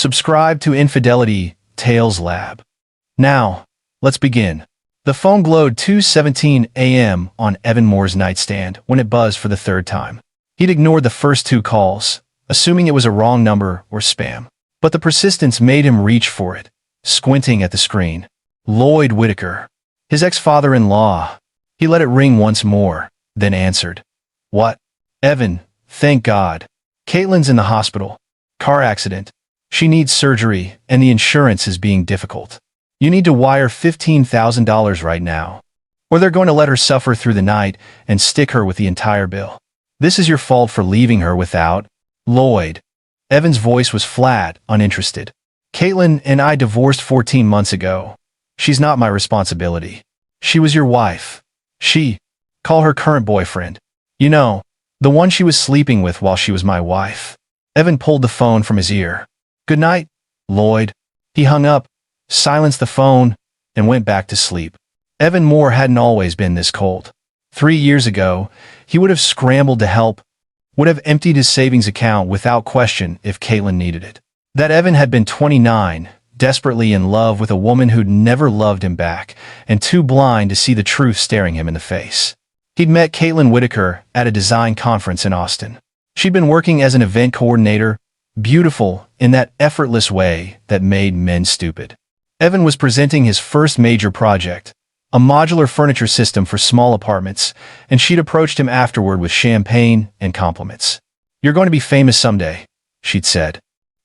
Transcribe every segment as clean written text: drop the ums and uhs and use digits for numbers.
Subscribe to Infidelity Tales Lab. Now, let's begin. The phone glowed 2:17 a.m. on Evan Moore's nightstand when it buzzed for the third time. He'd ignored the first two calls, assuming it was a wrong number or spam. But the persistence made him reach for it, squinting at the screen. Lloyd Whitaker, his ex-father-in-law. He let it ring once more, then answered. What? Evan, thank God. Caitlin's in the hospital. Car accident. She needs surgery, and the insurance is being difficult. You need to wire $15,000 right now, or they're going to let her suffer through the night and stick her with the entire bill. This is your fault for leaving her without... Lloyd. Evan's voice was flat, uninterested. Caitlin and I divorced 14 months ago. She's not my responsibility. She was your wife. Call her current boyfriend. You know, the one she was sleeping with while she was my wife. Evan pulled the phone from his ear. Good night, Lloyd. He hung up, silenced the phone, and went back to sleep. Evan Moore hadn't always been this cold. 3 years ago, he would have scrambled to help, would have emptied his savings account without question if Caitlin needed it. That Evan had been 29, desperately in love with a woman who'd never loved him back, and too blind to see the truth staring him in the face. He'd met Caitlin Whitaker at a design conference in Austin. She'd been working as an event coordinator, beautiful in that effortless way that made men stupid. Evan was presenting his first major project, a modular furniture system for small apartments, and she'd approached him afterward with champagne and compliments. You're going to be famous someday, she'd said.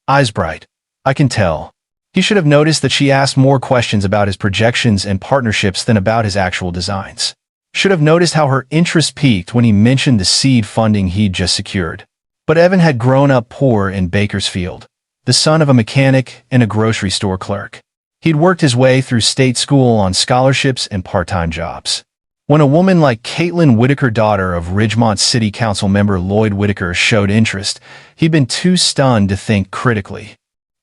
Eyes bright. I can tell. He should have noticed that she asked more questions about his projections and partnerships than about his actual designs. Should have noticed how her interest peaked when he mentioned the seed funding he'd just secured. But Evan had grown up poor in Bakersfield, the son of a mechanic and a grocery store clerk. He'd worked his way through state school on scholarships and part-time jobs. When a woman like Caitlin Whitaker, daughter of Ridgemont City Council member Lloyd Whitaker, showed interest, he'd been too stunned to think critically.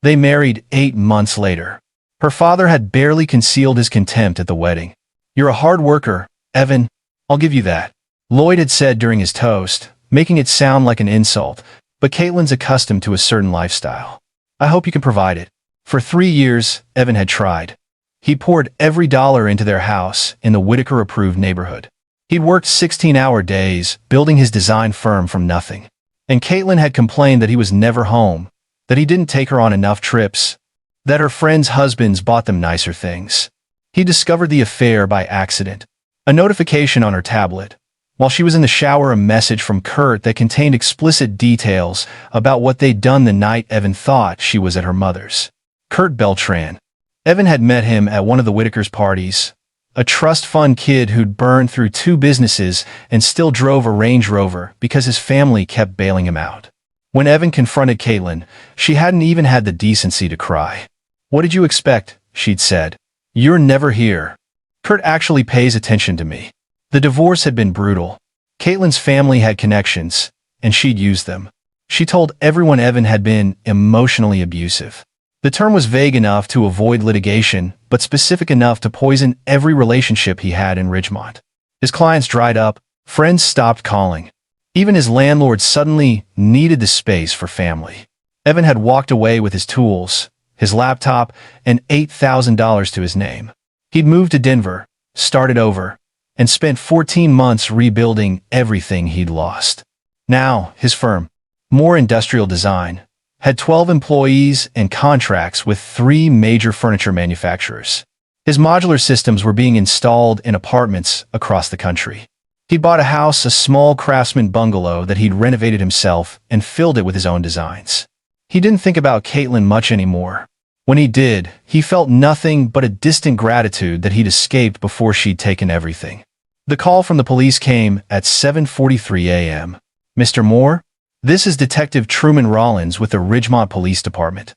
They married 8 months later. Her father had barely concealed his contempt at the wedding. You're a hard worker, Evan. I'll give you that, Lloyd had said during his toast, making it sound like an insult, but Caitlin's accustomed to a certain lifestyle. I hope you can provide it. For 3 years, Evan had tried. He poured every dollar into their house in the Whitaker-approved neighborhood. He'd worked 16-hour days, building his design firm from nothing. And Caitlin had complained that he was never home, that he didn't take her on enough trips, that her friends' husbands bought them nicer things. He discovered the affair by accident. A notification on her tablet. While she was in the shower, a message from Kurt that contained explicit details about what they'd done the night Evan thought she was at her mother's. Kurt Beltran. Evan had met him at one of the Whitakers' parties. A trust fund kid who'd burned through 2 businesses and still drove a Range Rover because his family kept bailing him out. When Evan confronted Caitlin, she hadn't even had the decency to cry. What did you expect? She'd said. You're never here. Kurt actually pays attention to me. The divorce had been brutal. Caitlin's family had connections, and she'd used them. She told everyone Evan had been emotionally abusive. The term was vague enough to avoid litigation, but specific enough to poison every relationship he had in Ridgemont. His clients dried up, friends stopped calling. Even his landlord suddenly needed the space for family. Evan had walked away with his tools, his laptop, and $8,000 to his name. He'd moved to Denver, started over, and spent 14 months rebuilding everything he'd lost. Now, his firm, Moore Industrial Design, had 12 employees and contracts with 3 major furniture manufacturers. His modular systems were being installed in apartments across the country. He bought a house, a small craftsman bungalow that he'd renovated himself, and filled it with his own designs. He didn't think about Caitlin much anymore. When he did, he felt nothing but a distant gratitude that he'd escaped before she'd taken everything. The call from the police came at 7:43 a.m. Mr. Moore? This is Detective Truman Rollins with the Ridgemont Police Department.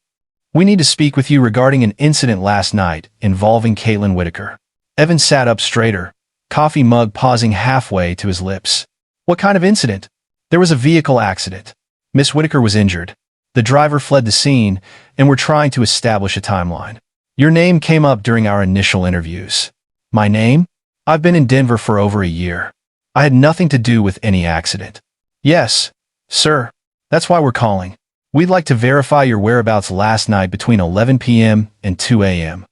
We need to speak with you regarding an incident last night involving Caitlin Whitaker. Evan sat up straighter, coffee mug pausing halfway to his lips. What kind of incident? There was a vehicle accident. Miss Whitaker was injured. The driver fled the scene, and we're trying to establish a timeline. Your name came up during our initial interviews. My name? I've been in Denver for over a year. I had nothing to do with any accident. Yes, sir. That's why we're calling. We'd like to verify your whereabouts last night between 11 p.m. and 2 a.m.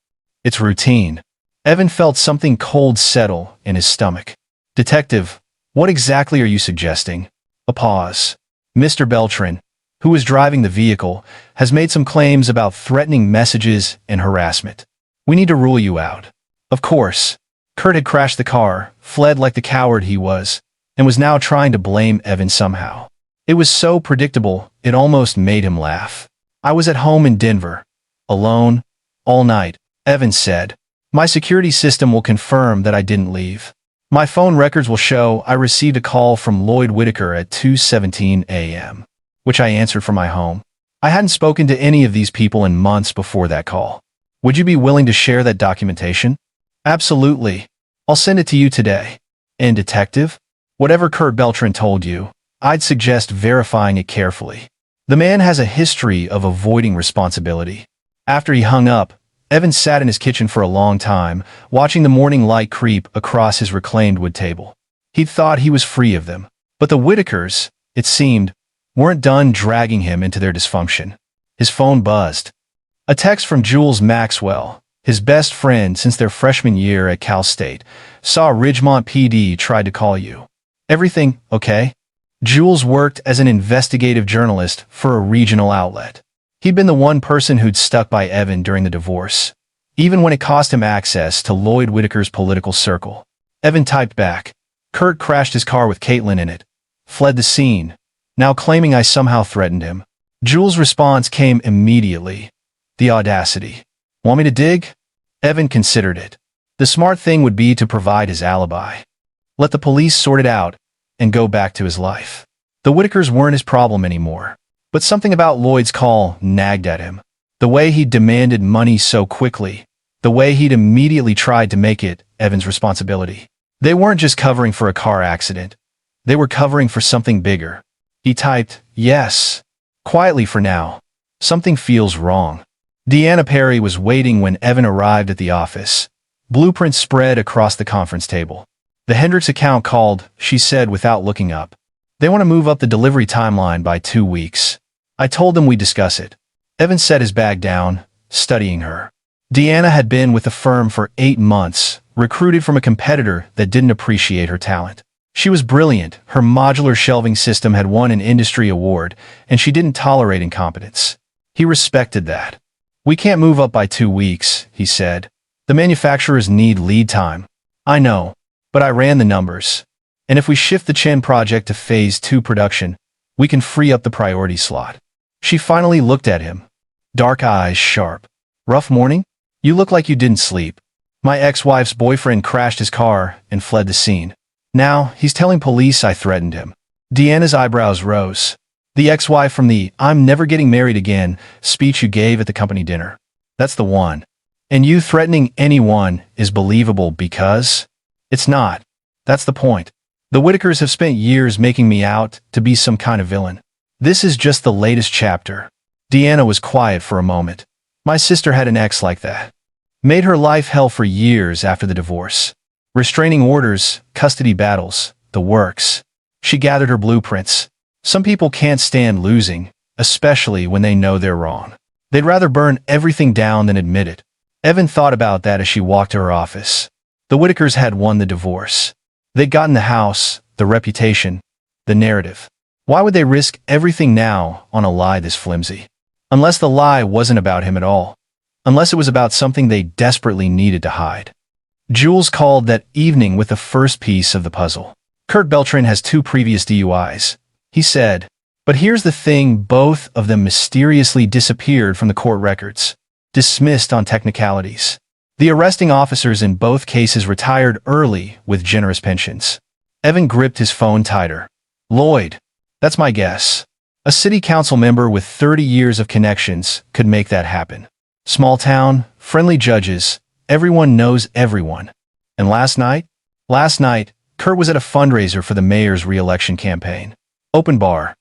It's routine. Evan felt something cold settle in his stomach. Detective, what exactly are you suggesting? A pause. Mr. Beltran, who was driving the vehicle, has made some claims about threatening messages and harassment. We need to rule you out. Of course. Kurt had crashed the car, fled like the coward he was, and was now trying to blame Evan somehow. It was so predictable, it almost made him laugh. I was at home in Denver. Alone. All night, Evan said. My security system will confirm that I didn't leave. My phone records will show I received a call from Lloyd Whitaker at 2:17 a.m., which I answered from my home. I hadn't spoken to any of these people in months before that call. Would you be willing to share that documentation? Absolutely. I'll send it to you today. And detective? Whatever Kurt Beltran told you, I'd suggest verifying it carefully. The man has a history of avoiding responsibility. After he hung up, Evan sat in his kitchen for a long time, watching the morning light creep across his reclaimed wood table. He'd thought he was free of them. But the Whitakers, it seemed, weren't done dragging him into their dysfunction. His phone buzzed. A text from Jules Maxwell, his best friend since their freshman year at Cal State. Saw Ridgemont PD tried to call you. Everything okay? Jules worked as an investigative journalist for a regional outlet. He'd been the one person who'd stuck by Evan during the divorce, even when it cost him access to Lloyd Whitaker's political circle. Evan typed back. Kurt crashed his car with Caitlin in it. Fled the scene, now claiming I somehow threatened him. Jules' response came immediately. The audacity. Want me to dig? Evan considered it. The smart thing would be to provide his alibi. Let the police sort it out and go back to his life. The Whitakers weren't his problem anymore. But something about Lloyd's call nagged at him. The way he demanded money so quickly. The way he'd immediately tried to make it Evan's responsibility. They weren't just covering for a car accident. They were covering for something bigger. He typed, yes. Quietly for now. Something feels wrong. Deanna Perry was waiting when Evan arrived at the office. Blueprints spread across the conference table. The Hendricks account called, she said without looking up. They want to move up the delivery timeline by 2 weeks. I told them we'd discuss it. Evan set his bag down, studying her. Deanna had been with the firm for 8 months, recruited from a competitor that didn't appreciate her talent. She was brilliant, her modular shelving system had won an industry award, and she didn't tolerate incompetence. He respected that. We can't move up by 2 weeks, he said. The manufacturers need lead time. I know, but I ran the numbers. And if we shift the Chen project to Phase 2 production, we can free up the priority slot. She finally looked at him. Dark eyes sharp. Rough morning? You look like you didn't sleep. My ex-wife's boyfriend crashed his car and fled the scene. Now, he's telling police I threatened him. Deanna's eyebrows rose. The ex-wife from the I'm never getting married again speech you gave at the company dinner. That's the one. And you threatening anyone is believable because? It's not. That's the point. The Whitakers have spent years making me out to be some kind of villain. This is just the latest chapter. Deanna was quiet for a moment. My sister had an ex like that. Made her life hell for years after the divorce. Restraining orders, custody battles, the works. She gathered her blueprints. Some people can't stand losing, especially when they know they're wrong. They'd rather burn everything down than admit it. Evan thought about that as she walked to her office. The Whitakers had won the divorce. They'd gotten the house, the reputation, the narrative. Why would they risk everything now on a lie this flimsy? Unless the lie wasn't about him at all. Unless it was about something they desperately needed to hide. Jules called that evening with the first piece of the puzzle. Kurt Beltran has 2 previous DUIs, he said. But here's the thing, both of them mysteriously disappeared from the court records. Dismissed on technicalities. The arresting officers in both cases retired early with generous pensions. Evan gripped his phone tighter. Lloyd. That's my guess. A city council member with 30 years of connections could make that happen. Small town, friendly judges, everyone knows everyone. And last night, Kurt was at a fundraiser for the mayor's re-election campaign. Open bar.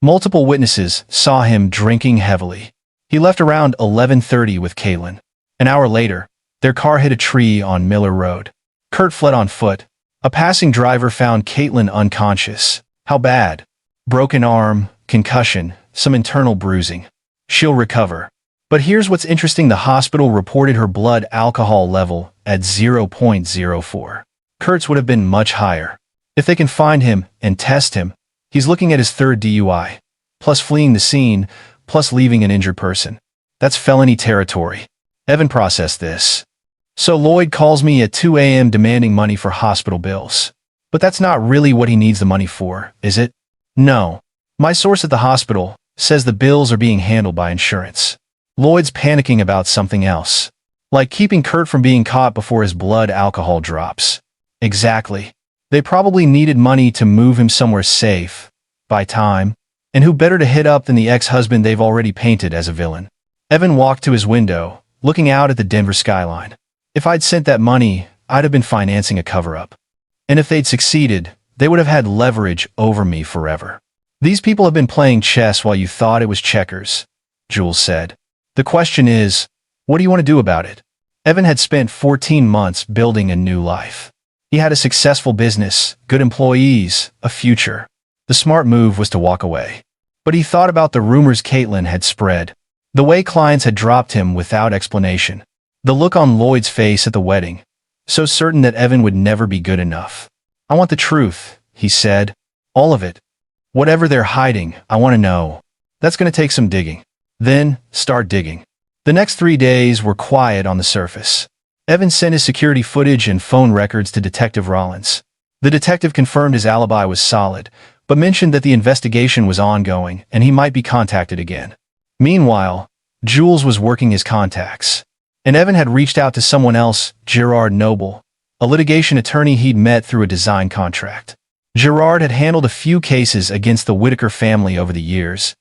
Multiple witnesses saw him drinking heavily. He left around 11:30 with Caitlin. An hour later, their car hit a tree on Miller Road. Kurt fled on foot. A passing driver found Caitlin unconscious. How bad? Broken arm, concussion, some internal bruising. She'll recover. But here's what's interesting. The hospital reported her blood alcohol level at 0.04. Kurt's would have been much higher. If they can find him and test him, he's looking at his third DUI, plus fleeing the scene, plus leaving an injured person. That's felony territory. Evan processed this. So Lloyd calls me at 2 a.m. demanding money for hospital bills. But that's not really what he needs the money for, is it? No. My source at the hospital says the bills are being handled by insurance. Lloyd's panicking about something else. Like keeping Kurt from being caught before his blood alcohol drops. Exactly. They probably needed money to move him somewhere safe. Buy time. And who better to hit up than the ex-husband they've already painted as a villain? Evan walked to his window, looking out at the Denver skyline. If I'd sent that money, I'd have been financing a cover-up. And if they'd succeeded, they would have had leverage over me forever. These people have been playing chess while you thought it was checkers, Jules said. The question is, what do you want to do about it? Evan had spent 14 months building a new life. He had a successful business, good employees, a future. The smart move was to walk away. But he thought about the rumors Caitlin had spread, the way clients had dropped him without explanation, the look on Lloyd's face at the wedding, so certain that Evan would never be good enough. I want the truth, he said. All of it. Whatever they're hiding, I want to know. That's going to take some digging. Then, start digging. The next 3 days were quiet on the surface. Evan sent his security footage and phone records to Detective Rollins. The detective confirmed his alibi was solid, but mentioned that the investigation was ongoing and he might be contacted again. Meanwhile, Jules was working his contacts. And Evan had reached out to someone else, Gerard Noble, a litigation attorney he'd met through a design contract. Gerard had handled a few cases against the Whitaker family over the years,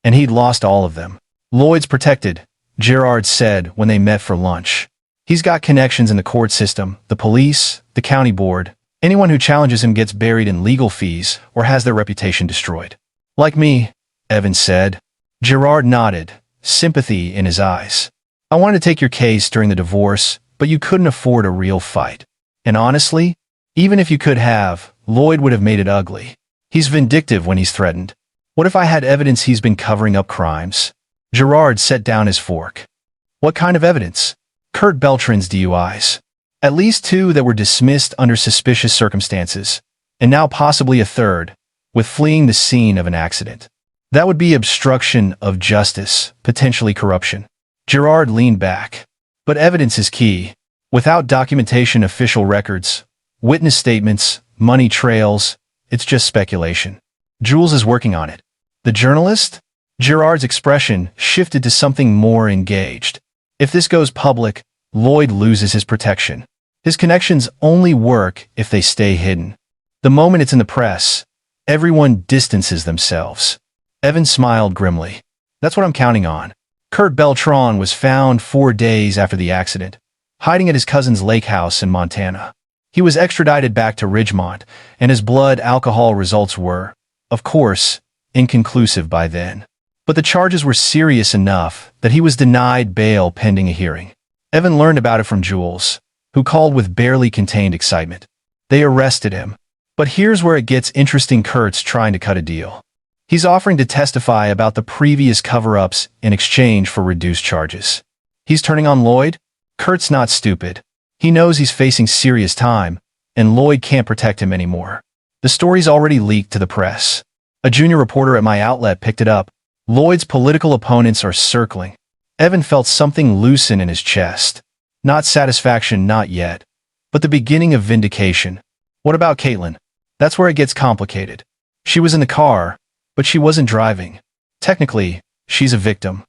and he'd lost all of them. Lloyd's protected, Gerard said when they met for lunch. He's got connections in the court system, the police, the county board. Anyone who challenges him gets buried in legal fees or has their reputation destroyed. Like me, Evan said. Gerard nodded, sympathy in his eyes. I wanted to take your case during the divorce, but you couldn't afford a real fight. And honestly, even if you could have, Lloyd would have made it ugly. He's vindictive when he's threatened. What if I had evidence he's been covering up crimes? Gerard set down his fork. What kind of evidence? Kurt Beltran's DUIs. At least 2 that were dismissed under suspicious circumstances, and now possibly a third, with fleeing the scene of an accident. That would be obstruction of justice, potentially corruption. Gerard leaned back. But evidence is key. Without documentation, official records, witness statements, money trails, it's just speculation. Jules is working on it. The journalist? Gerard's expression shifted to something more engaged. If this goes public, Lloyd loses his protection. His connections only work if they stay hidden. The moment it's in the press, everyone distances themselves. Evan smiled grimly. That's what I'm counting on. Kurt Beltran was found 4 days after the accident, hiding at his cousin's lake house in Montana. He was extradited back to Ridgemont, and his blood alcohol results were, of course, inconclusive by then. But the charges were serious enough that he was denied bail pending a hearing. Evan learned about it from Jules, who called with barely contained excitement. They arrested him. But here's where it gets interesting. Kurt's trying to cut a deal. He's offering to testify about the previous cover-ups in exchange for reduced charges. He's turning on Lloyd? Kurt's not stupid. He knows he's facing serious time, and Lloyd can't protect him anymore. The story's already leaked to the press. A junior reporter at my outlet picked it up. Lloyd's political opponents are circling. Evan felt something loosen in his chest. Not satisfaction, not yet, but the beginning of vindication. What about Caitlin? That's where it gets complicated. She was in the car, but she wasn't driving. Technically, she's a victim.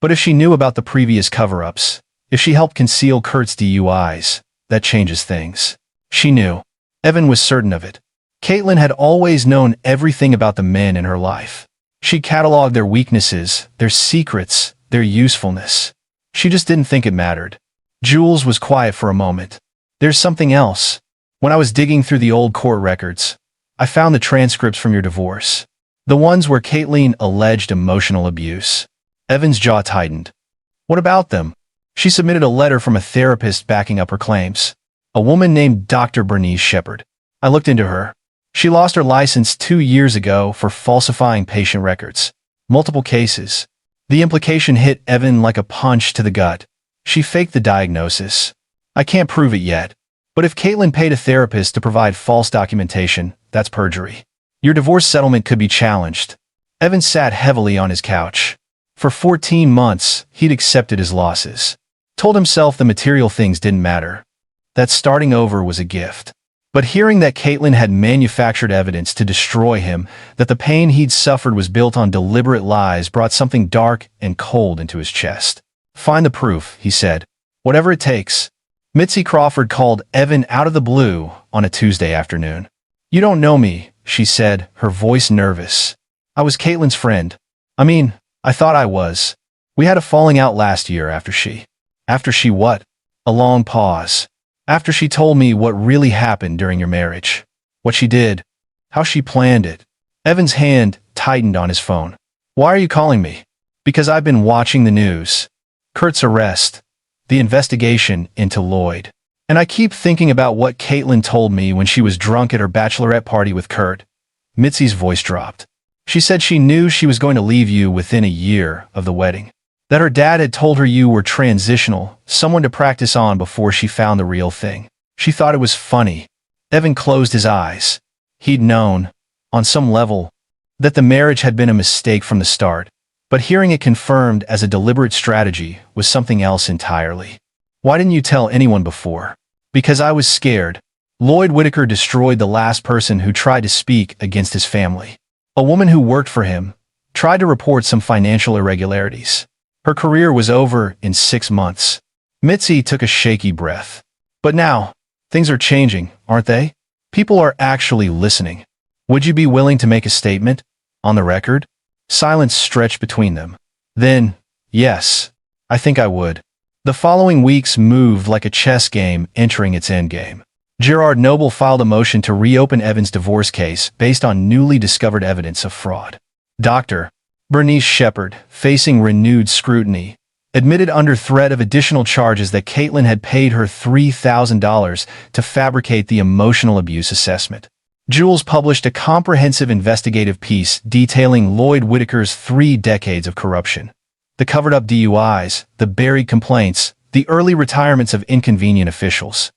But if she knew about the previous cover-ups, if she helped conceal Kurt's DUIs, that changes things. She knew. Evan was certain of it. Caitlin had always known everything about the men in her life. She cataloged their weaknesses, their secrets, their usefulness. She just didn't think it mattered. Jules was quiet for a moment. There's something else. When I was digging through the old court records, I found the transcripts from your divorce. The ones where Caitlin alleged emotional abuse. Evan's jaw tightened. What about them? She submitted a letter from a therapist backing up her claims. A woman named Dr. Bernice Shepard. I looked into her. She lost her license 2 years ago for falsifying patient records. Multiple cases. The implication hit Evan like a punch to the gut. She faked the diagnosis. I can't prove it yet. But if Caitlin paid a therapist to provide false documentation, that's perjury. Your divorce settlement could be challenged. Evan sat heavily on his couch. For 14 months, he'd accepted his losses. Told himself the material things didn't matter. That starting over was a gift. But hearing that Caitlin had manufactured evidence to destroy him, that the pain he'd suffered was built on deliberate lies, brought something dark and cold into his chest. Find the proof, he said. Whatever it takes. Mitzi Crawford called Evan out of the blue on a Tuesday afternoon. You don't know me, she said, her voice nervous. I was Caitlin's friend. I thought I was. We had a falling out last year after she. After she what? A long pause. After she told me what really happened during your marriage. What she did. How she planned it. Evan's hand tightened on his phone. Why are you calling me? Because I've been watching the news. Kurt's arrest. The investigation into Lloyd. And I keep thinking about what Caitlin told me when she was drunk at her bachelorette party with Kurt. Mitzi's voice dropped. She said she knew she was going to leave you within a year of the wedding. That her dad had told her you were transitional, someone to practice on before she found the real thing. She thought it was funny. Evan closed his eyes. He'd known, on some level, that the marriage had been a mistake from the start, but hearing it confirmed as a deliberate strategy was something else entirely. Why didn't you tell anyone before? Because I was scared. Lloyd Whitaker destroyed the last person who tried to speak against his family. A woman who worked for him, tried to report some financial irregularities. Her career was over in 6 months. Mitzi took a shaky breath. But now, things are changing, aren't they? People are actually listening. Would you be willing to make a statement? On the record? Silence stretched between them. Then, yes, I think I would. The following weeks moved like a chess game entering its endgame. Gerard Noble filed a motion to reopen Evan's divorce case based on newly discovered evidence of fraud. Dr. Bernice Shepard, facing renewed scrutiny, admitted under threat of additional charges that Caitlin had paid her $3,000 to fabricate the emotional abuse assessment. Jules published a comprehensive investigative piece detailing Lloyd Whitaker's 3 decades of corruption. The covered-up DUIs, the buried complaints, the early retirements of inconvenient officials.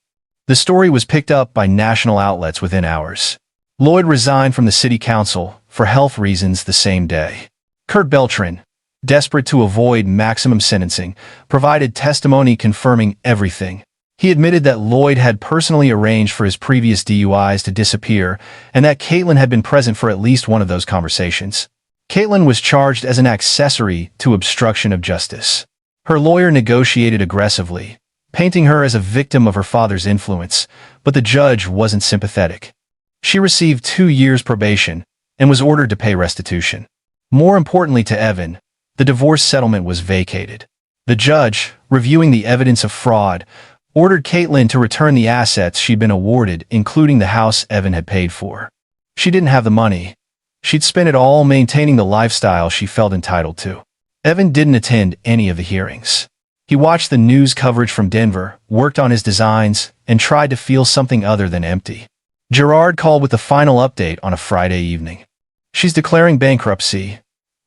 The story was picked up by national outlets within hours. Lloyd resigned from the city council for health reasons the same day. Kurt Beltran, desperate to avoid maximum sentencing, provided testimony confirming everything. He admitted that Lloyd had personally arranged for his previous DUIs to disappear and that Caitlin had been present for at least one of those conversations. Caitlin was charged as an accessory to obstruction of justice. Her lawyer negotiated aggressively, painting her as a victim of her father's influence, but the judge wasn't sympathetic. She received 2 years probation and was ordered to pay restitution. More importantly to Evan, the divorce settlement was vacated. The judge, reviewing the evidence of fraud, ordered Caitlin to return the assets she'd been awarded, including the house Evan had paid for. She didn't have the money. She'd spent it all maintaining the lifestyle she felt entitled to. Evan didn't attend any of the hearings. He watched the news coverage from Denver, worked on his designs, and tried to feel something other than empty. Gerard called with the final update on a Friday evening. She's declaring bankruptcy.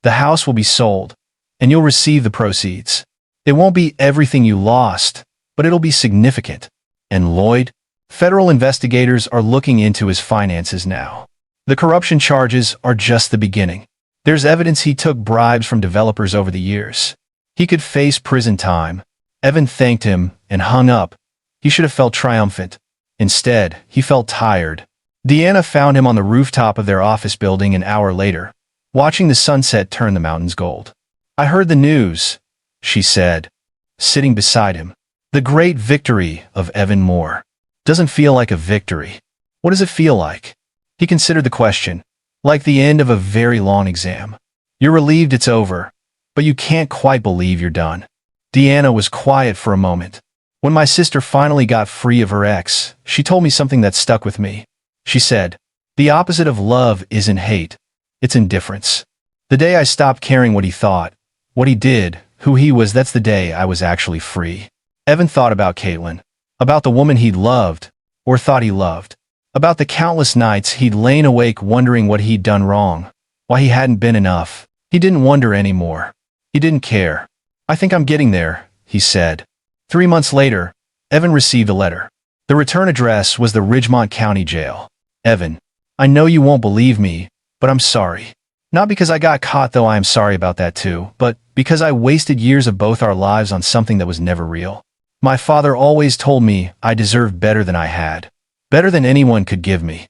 The house will be sold, and you'll receive the proceeds. It won't be everything you lost, but it'll be significant. And Lloyd? Federal investigators are looking into his finances now. The corruption charges are just the beginning. There's evidence he took bribes from developers over the years. He could face prison time. Evan thanked him and hung up. He should have felt triumphant. Instead, he felt tired. Deanna found him on the rooftop of their office building an hour later, watching the sunset turn the mountains gold. I heard the news, she said, sitting beside him. The great victory of Evan Moore. Doesn't feel like a victory. What does it feel like? He considered the question, like the end of a very long exam. You're relieved it's over, but you can't quite believe you're done. Deanna was quiet for a moment. When my sister finally got free of her ex, she told me something that stuck with me. She said, the opposite of love isn't hate. It's indifference. The day I stopped caring what he thought, what he did, who he was, that's the day I was actually free. Evan thought about Caitlin, about the woman he'd loved, or thought he loved, about the countless nights he'd lain awake wondering what he'd done wrong, why he hadn't been enough. He didn't wonder anymore. He didn't care. "I think I'm getting there," he said. 3 months later, Evan received a letter. The return address was the Ridgemont County Jail. "Evan, I know you won't believe me, but I'm sorry. Not because I got caught, though I am sorry about that too, but because I wasted years of both our lives on something that was never real. My father always told me I deserved better than I had. Better than anyone could give me.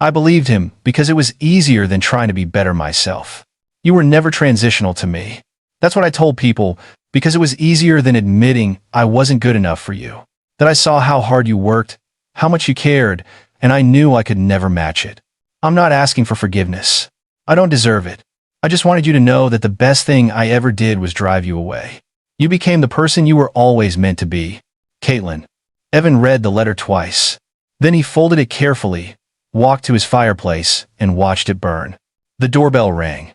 I believed him because it was easier than trying to be better myself. You were never transitional to me. That's what I told people, because it was easier than admitting I wasn't good enough for you. That I saw how hard you worked, how much you cared, and I knew I could never match it. I'm not asking for forgiveness. I don't deserve it. I just wanted you to know that the best thing I ever did was drive you away. You became the person you were always meant to be. Caitlin." Evan read the letter twice. Then he folded it carefully, walked to his fireplace, and watched it burn. The doorbell rang.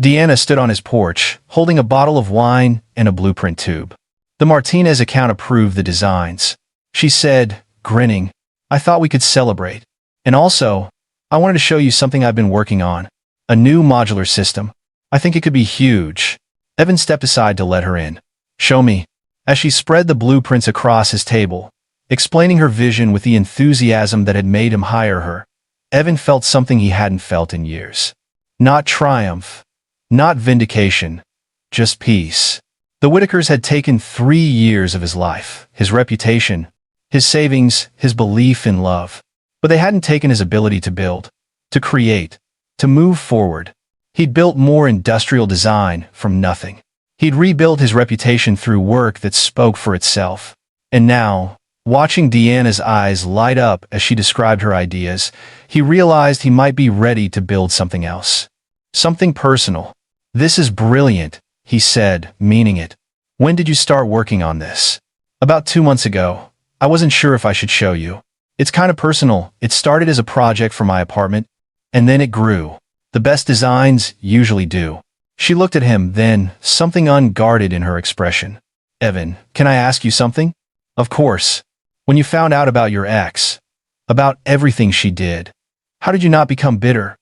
Deanna stood on his porch, holding a bottle of wine and a blueprint tube. The Martinez account approved the designs. She said, grinning, "I thought we could celebrate. And also, I wanted to show you something I've been working on. A new modular system. I think it could be huge." Evan stepped aside to let her in. "Show me." As she spread the blueprints across his table, explaining her vision with the enthusiasm that had made him hire her, Evan felt something he hadn't felt in years. Not triumph. Not vindication. Just peace. The Whitakers had taken 3 years of his life, his reputation, his savings, his belief in love. But they hadn't taken his ability to build, to create, to move forward. He'd built more industrial design from nothing. He'd rebuilt his reputation through work that spoke for itself. And now, watching Deanna's eyes light up as she described her ideas, he realized he might be ready to build something else. Something personal. "This is brilliant," he said, meaning it. "When did you start working on this?" "About 2 months ago. I wasn't sure if I should show you. It's kind of personal. It started as a project for my apartment, and then it grew. The best designs usually do." She looked at him, then, something unguarded in her expression. "Evan, can I ask you something?" "Of course. When you found out about your ex, about everything she did, how did you not become bitter?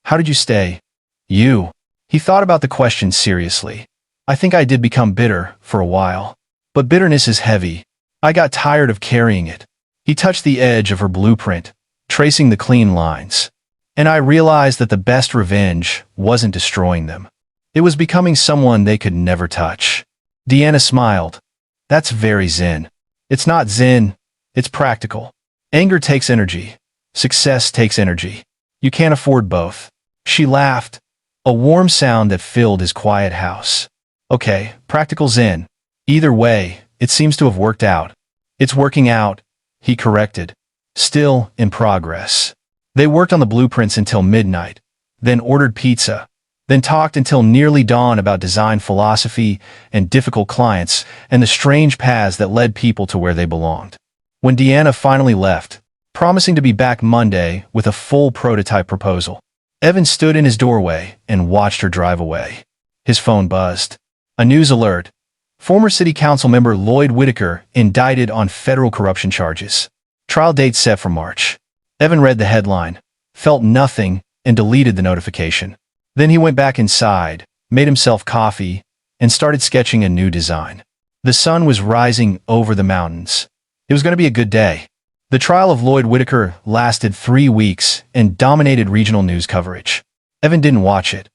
How did you stay?" "You." He thought about the question seriously. "I think I did become bitter for a while. But bitterness is heavy. I got tired of carrying it." He touched the edge of her blueprint, tracing the clean lines. "And I realized that the best revenge wasn't destroying them. It was becoming someone they could never touch." Deanna smiled. "That's very zen." "It's not zen. It's practical. Anger takes energy. Success takes energy. You can't afford both." She laughed, a warm sound that filled his quiet house. "Okay, practical zen. Either way, it seems to have worked out." "It's working out," he corrected. "Still in progress." They worked on the blueprints until midnight, then ordered pizza, then talked until nearly dawn about design philosophy and difficult clients and the strange paths that led people to where they belonged. When Deanna finally left, promising to be back Monday with a full prototype proposal, Evan stood in his doorway and watched her drive away. His phone buzzed. A news alert. Former City Council member Lloyd Whitaker indicted on federal corruption charges. Trial date set for March. Evan read the headline, felt nothing, and deleted the notification. Then he went back inside, made himself coffee, and started sketching a new design. The sun was rising over the mountains. It was going to be a good day. The trial of Lloyd Whitaker lasted 3 weeks and dominated regional news coverage. Evan didn't watch it.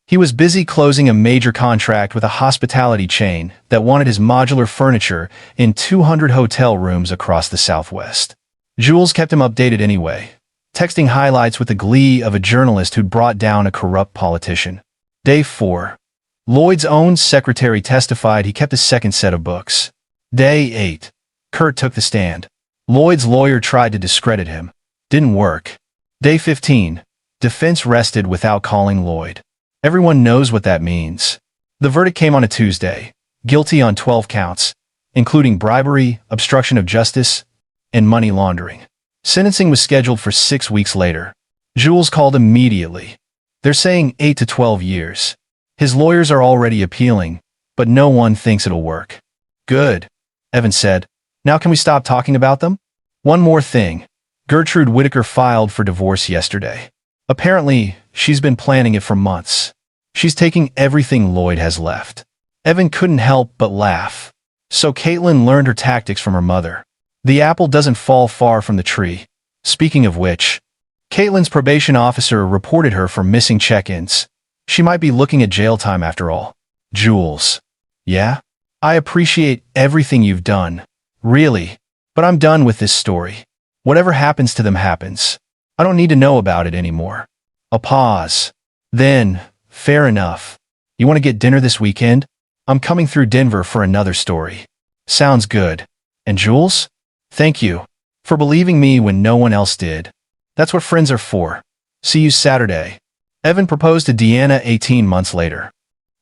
He was busy closing a major contract with a hospitality chain that wanted his modular furniture in 200 hotel rooms across the Southwest. Jules kept him updated anyway, texting highlights with the glee of a journalist who'd brought down a corrupt politician. Day 4. Lloyd's own secretary testified he kept a second set of books. Day 8. Kurt took the stand. Lloyd's lawyer tried to discredit him. Didn't work. Day 15. Defense rested without calling Lloyd. Everyone knows what that means. The verdict came on a Tuesday. Guilty on 12 counts, including bribery, obstruction of justice, and money laundering. Sentencing was scheduled for 6 weeks later. Jules called immediately. "They're saying 8 to 12 years. His lawyers are already appealing, but no one thinks it'll work." "Good," Evan said. "Now can we stop talking about them?" "One more thing. Gertrude Whitaker filed for divorce yesterday. Apparently, she's been planning it for months. She's taking everything Lloyd has left. Evan couldn't help but laugh. So Caitlin learned her tactics from her mother. The apple doesn't fall far from the tree. Speaking of which, Caitlin's probation officer reported her for missing check-ins. She might be looking at jail time after all. Jules. Yeah? I appreciate everything you've done. Really. But I'm done with this story. Whatever happens to them happens. I don't need to know about it anymore. A pause. Then, fair enough. You want to get dinner this weekend? I'm coming through Denver for another story. Sounds good. And Jules? Thank you. For believing me when no one else did. That's what friends are for. See you Saturday. Evan proposed to Deanna 18 months later.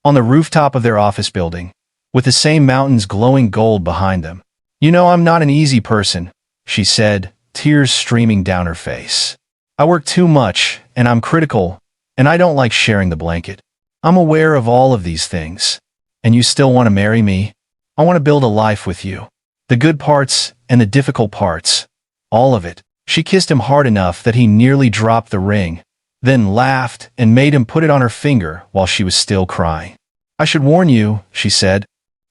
On the rooftop of their office building, with the same mountains glowing gold behind them. You know I'm not an easy person, she said, tears streaming down her face. I work too much, and I'm critical, and I don't like sharing the blanket. I'm aware of all of these things. And you still want to marry me? I want to build a life with you. The good parts and the difficult parts. All of it. She kissed him hard enough that he nearly dropped the ring, then laughed and made him put it on her finger while she was still crying. I should warn you, she said.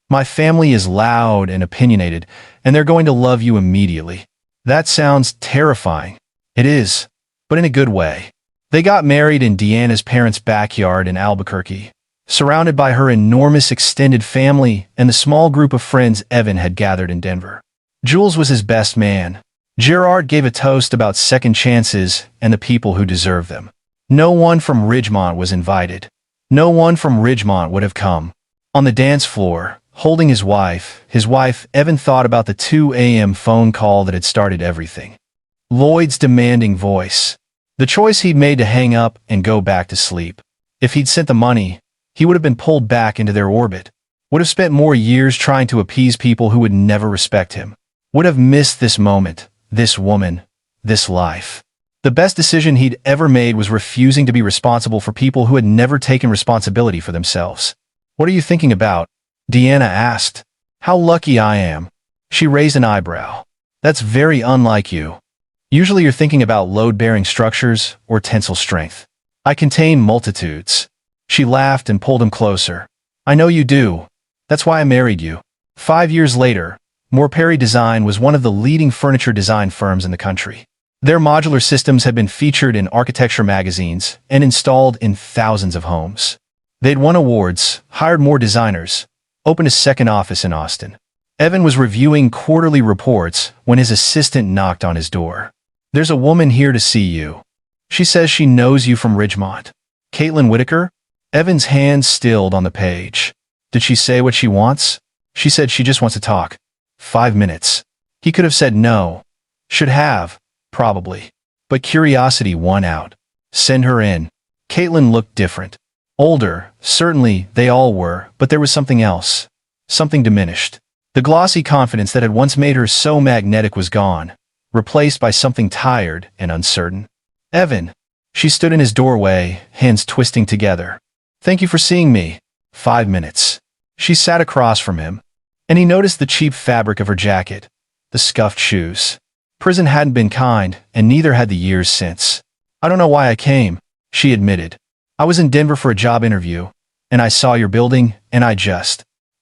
My family is loud and opinionated, and they're going to love you immediately. That sounds terrifying. It is, but in a good way. They got married in Deanna's parents' backyard in Albuquerque, surrounded by her enormous extended family and the small group of friends Evan had gathered in Denver. Jules was his best man. Gerard gave a toast about second chances and the people who deserve them. No one from Ridgemont was invited. No one from Ridgemont would have come. On the dance floor, holding his wife, Evan thought about the 2 a.m. phone call that had started everything. Lloyd's demanding voice. The choice he'd made to hang up and go back to sleep. If he'd sent the money, he would have been pulled back into their orbit. Would have spent more years trying to appease people who would never respect him. Would have missed this moment, this woman, this life. The best decision he'd ever made was refusing to be responsible for people who had never taken responsibility for themselves. What are you thinking about? Deanna asked. How lucky I am. She raised an eyebrow. That's very unlike you. Usually you're thinking about load-bearing structures or tensile strength. I contain multitudes. She laughed and pulled him closer. I know you do. That's why I married you. 5 years later, Morperry Design was one of the leading furniture design firms in the country. Their modular systems had been featured in architecture magazines and installed in thousands of homes. They'd won awards, hired more designers, opened a second office in Austin. Evan was reviewing quarterly reports when his assistant knocked on his door. There's a woman here to see you. She says she knows you from Ridgemont. Caitlin Whitaker? Evan's hand stilled on the page. Did she say what she wants? She said she just wants to talk. 5 minutes. He could have said no. Should have. Probably. But curiosity won out. Send her in. Caitlin looked different. Older, certainly they all were, but there was something else. Something diminished. The glossy confidence that had once made her so magnetic was gone, replaced by something tired and uncertain. Evan. She stood in his doorway, hands twisting together. Thank you for seeing me. 5 minutes. She sat across from him, and he noticed the cheap fabric of her jacket, the scuffed shoes. Prison hadn't been kind, and neither had the years since. I don't know why I came, she admitted. I was in Denver for a job interview, and I saw your building, and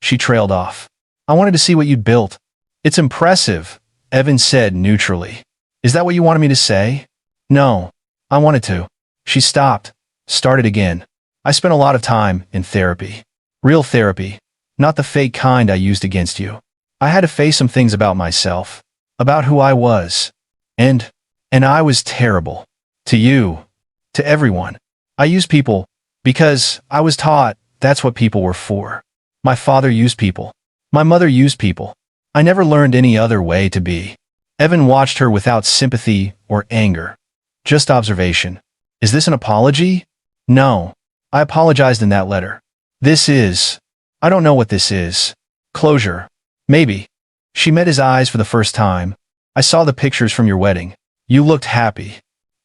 She trailed off. I wanted to see what you'd built. It's impressive, Evan said neutrally. Is that what you wanted me to say? No. I wanted to. She stopped, started again. I spent a lot of time in therapy. Real therapy, not the fake kind I used against you. I had to face some things about myself. About who I was. And I was terrible. To you. To everyone. I used people. Because I was taught that's what people were for. My father used people. My mother used people. I never learned any other way to be. Evan watched her without sympathy or anger. Just observation. Is this an apology? No. I apologized in that letter. I don't know what this is. Closure. Maybe. She met his eyes for the first time. I saw the pictures from your wedding. You looked happy.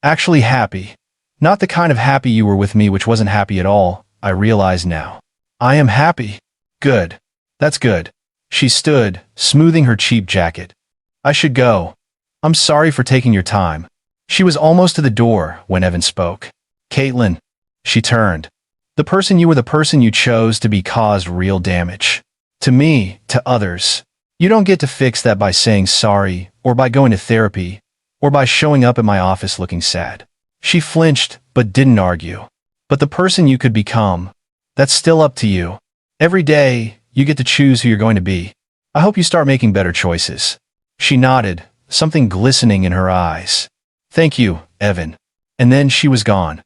Actually happy. Not the kind of happy you were with me which wasn't happy at all, I realize now. I am happy. Good. That's good. She stood, smoothing her cheap jacket. I should go. I'm sorry for taking your time. She was almost to the door when Evan spoke. Caitlin. She turned. The person you were, the person you chose to be, caused real damage. To me, to others. You don't get to fix that by saying sorry, or by going to therapy, or by showing up at my office looking sad. She flinched, but didn't argue. But the person you could become, that's still up to you. Every day, you get to choose who you're going to be. I hope you start making better choices. She nodded, something glistening in her eyes. Thank you, Evan. And then she was gone.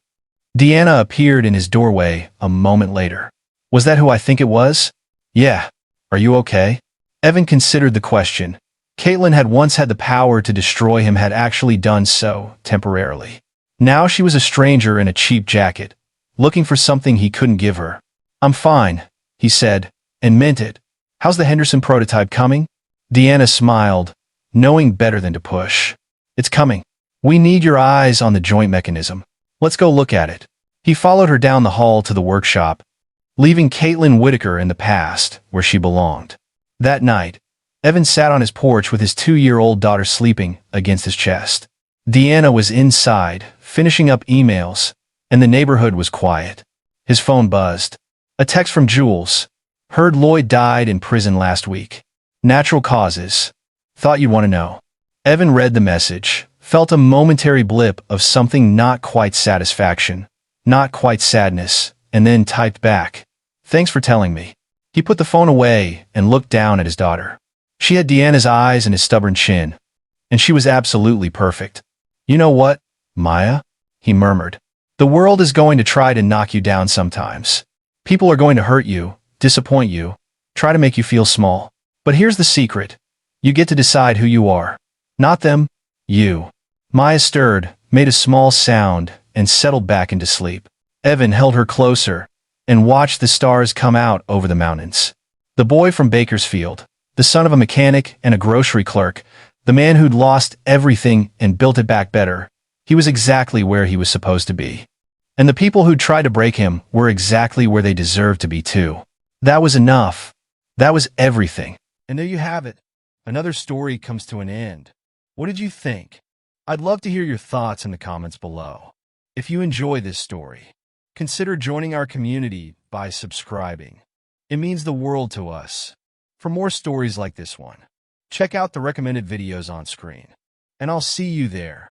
Deanna appeared in his doorway a moment later. Was that who I think it was? Yeah. Are you okay? Evan considered the question. Caitlin had once had the power to destroy him, had actually done so, temporarily. Now she was a stranger in a cheap jacket, looking for something he couldn't give her. I'm fine, he said, and meant it. How's the Henderson prototype coming? Deanna smiled, knowing better than to push. It's coming. We need your eyes on the joint mechanism. Let's go look at it. He followed her down the hall to the workshop, leaving Caitlin Whitaker in the past, where she belonged. That night, Evan sat on his porch with his 2-year-old daughter sleeping against his chest. Deanna was inside, finishing up emails, and the neighborhood was quiet. His phone buzzed. A text from Jules. Heard Lloyd died in prison last week. Natural causes. Thought you'd want to know. Evan read the message, felt a momentary blip of something not quite satisfaction, not quite sadness, and then typed back. Thanks for telling me. He put the phone away and looked down at his daughter. She had Deanna's eyes and his stubborn chin, and she was absolutely perfect. You know what, Maya? He murmured. The world is going to try to knock you down sometimes. People are going to hurt you, disappoint you, try to make you feel small. But here's the secret. You get to decide who you are. Not them, you. Maya stirred, made a small sound, and settled back into sleep. Evan held her closer and watched the stars come out over the mountains. The boy from Bakersfield, the son of a mechanic and a grocery clerk, the man who'd lost everything and built it back better, he was exactly where he was supposed to be. And the people who'd tried to break him were exactly where they deserved to be too. That was enough. That was everything. And there you have it. Another story comes to an end. What did you think? I'd love to hear your thoughts in the comments below. If you enjoy this story, consider joining our community by subscribing. It means the world to us. For more stories like this one, check out the recommended videos on screen. And I'll see you there.